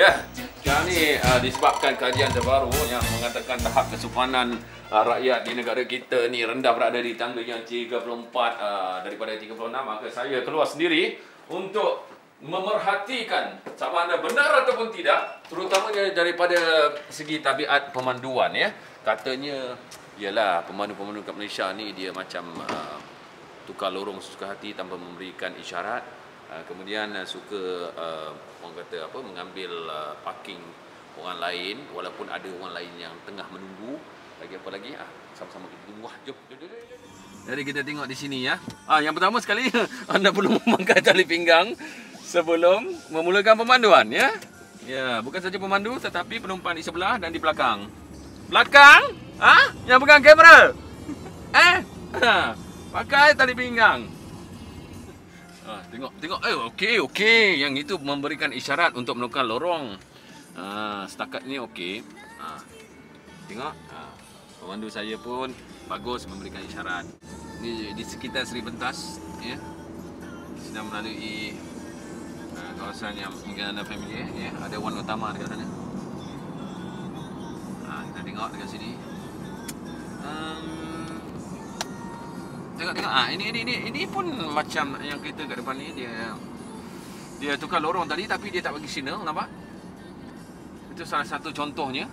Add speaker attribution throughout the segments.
Speaker 1: Ya, sekarang ni disebabkan kajian terbaru yang mengatakan tahap kesopanan rakyat di negara kita ni rendah berada di tangga yang 34 daripada 36, maka saya keluar sendiri untuk memerhatikan sama ada benar ataupun tidak, terutamanya daripada segi tabiat pemanduan ya. Katanya ialah pemandu-pemandu kat Malaysia ni dia macam tukar lorong sesuka hati tanpa memberikan isyarat. Kemudian suka orang kata apa, mengambil parking orang lain walaupun ada orang lain yang tengah menunggu. Lagi apa lagi? Sama-sama kita tunggu. Jom. Jadi kita tengok di sini ya. Yang pertama sekali anda perlu memakai tali pinggang sebelum memulakan pemanduan ya. Ya, bukan saja pemandu tetapi penumpang di sebelah dan di belakang. Belakang? Yang pegang kamera? Pakai tali pinggang. Tengok. Okey. Yang itu memberikan isyarat untuk menukar lorong. Setakat ni okey. Tengok. Pemandu saya pun bagus memberikan isyarat. Ni di sekitar Seri Pentas ya. Sedang melalui kawasan yang mungkin anda familiar ya. Ada wan utama dekat sana. Kita tengok dekat sini. Tengok. Ini pun macam yang kereta kat depan ni, dia tukar lorong tadi tapi dia tak bagi signal, nampak? Itu salah satu contohnya.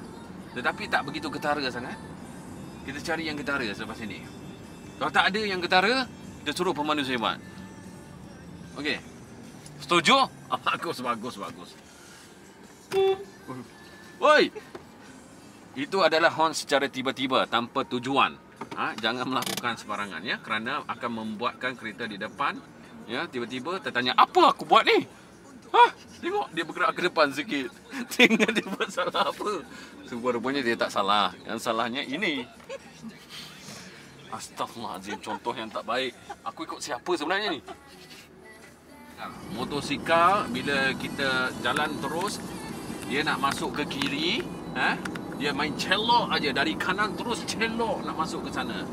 Speaker 1: Tetapi tak begitu ketara sangat. Kita cari yang ketara selepas ini. Kalau tak ada yang ketara, kita suruh pemandu saya buat. Okey. Setuju? Bagus. Oi. Itu adalah horn secara tiba-tiba tanpa tujuan. Jangan melakukan sebarangan ya, kerana akan membuatkan kereta di depan ya tiba-tiba tertanya apa aku buat ni. Tengok dia bergerak ke depan sikit. Tengok dia buat salah apa. Rupanya dia tak salah. Yang salahnya ini. Astaghfirullahaladzim, contoh yang tak baik. Aku ikut siapa sebenarnya ni? Motosikal bila kita jalan terus, dia nak masuk ke kiri, dia main celok aja dari kanan terus celok nak masuk ke sana.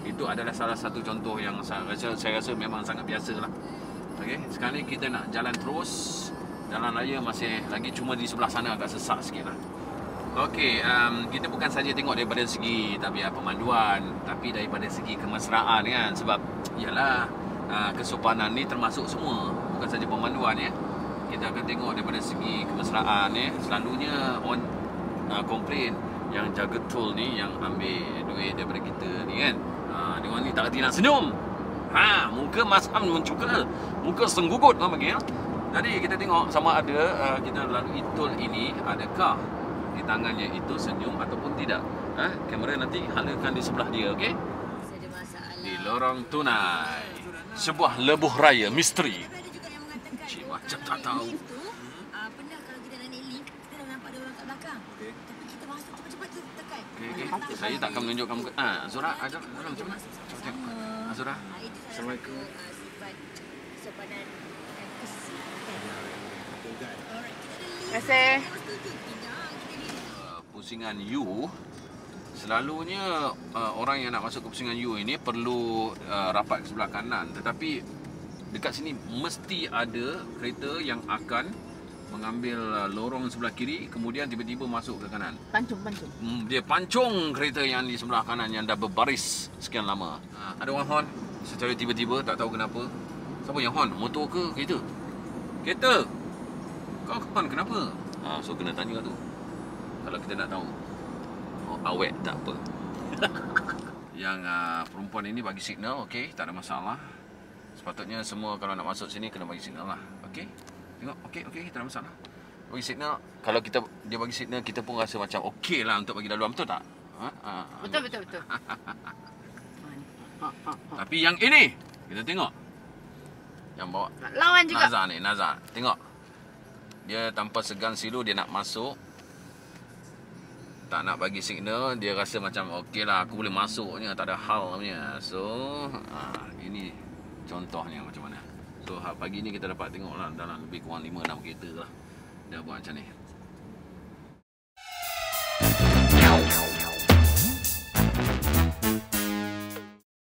Speaker 1: Itu adalah salah satu contoh yang saya rasa memang sangat biasalah. Okey, sekarang ni kita nak jalan terus. Jalan raya masih lagi cuma di sebelah sana agak sesak sikitlah. Okey, kita bukan saja tengok daripada segi tabiat pemanduan, tapi daripada segi kemesraan kan, sebab ialah kesopanan ni termasuk semua, bukan saja pemanduan ya. Kita akan tengok daripada segi kemesraan ya. Selalunya orang komplain yang jaga tol ni yang ambil duit daripada kita ni kan. Dia orang ni tak reti nak senyum. Muka masam mencukal, muka senggugut orang panggil. Jadi kita tengok sama ada kita lalui tol ini, adakah di tangannya itu senyum ataupun tidak. Kamera nanti halakan di sebelah dia, okey? Di lorong tunai. Sebuah lebuh raya misteri. Cik macam tak tahu.
Speaker 2: Pernah kalau kita nak naik lift, kita dah nampak ada orang kat belakang. Tapi kita masuk cepat-cepat tekan.
Speaker 1: Okey. Saya tak akan menunjukkan muka. Zura, ajak Zura macam mana? Cepat. Zura. Assalamualaikum.
Speaker 2: Sopanan dan kesihatan.
Speaker 3: Terima kasih.
Speaker 1: Pusingan U. Selalunya orang yang nak masuk ke pusingan U ini perlu rapat ke sebelah kanan. Tetapi dekat sini mesti ada kereta yang akan mengambil lorong sebelah kiri, kemudian tiba-tiba masuk ke kanan.
Speaker 3: Pancung.
Speaker 1: Dia pancung kereta yang di sebelah kanan yang dah berbaris sekian lama. Ada orang horn secara tiba-tiba, tak tahu kenapa. Siapa yang horn? Motor ke kereta? Kereta! Kau horn kenapa? So kena tanya tu. Kalau kita nak tahu. Awet tak apa. Yang perempuan ini bagi signal, okey, tak ada masalah. Sepatutnya semua kalau nak masuk sini kena bagi signal lah. Okey? Tengok, okey, tak ada masalah. Bagi signal, kalau dia bagi signal, kita pun rasa macam okey lah untuk bagi laluan, betul tak?
Speaker 3: Betul.
Speaker 1: Tapi yang ini, kita tengok. Yang bawa
Speaker 3: Lawan juga.
Speaker 1: Nazar. Tengok. Dia tanpa segan silu, dia nak masuk. Tak nak bagi signal, dia rasa macam okey lah, aku boleh masuknya, tak ada hal punya. So, ini contohnya macam mana. So, pagi ni kita dapat tengok lah dalam lebih kurang 5-6 kereta lah dia buat macam ni.